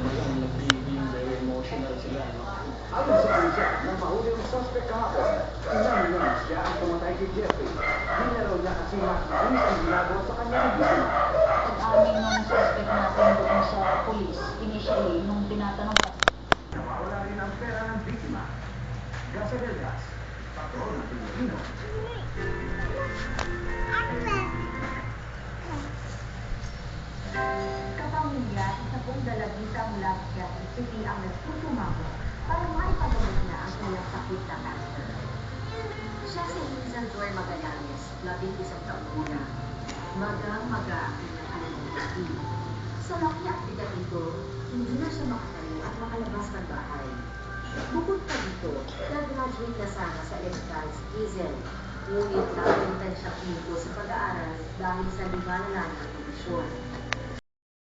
kumbaga nagiging very emotional sila, no? Ayon sa pulisya, nang mahuli ang suspect kahapon, inamin niya siya ang pumatay kay Jeffrey. Hindi na raw niya kasi mas malinis ang ginagawa sa kanya ng biktima. Pag-amin ng suspect natin doon sa pulis, initially, nung tinatanong pa, Nawawala rin ang pera ng biktima. Gasa Delgas, patron ng Pilipino. Kapamilya, isa pong dalagita mula sa Quezon City ang nagtutumako para maipagamot na ang kanyang sakit na cancer. Siya si Hazel Joy Magallanes, 11 taong gulang. Magang-maga ang kanyang anak ng gabi. Sa laki at bigat nito, hindi na siya makatayo at makalabas ng bahay. Bukod pa dito, nag-graduate na sana sa Elemental si Hazel. Ngunit nakalimutan siya pinto sa pag-aaral dahil sa limalala ng kondisyon.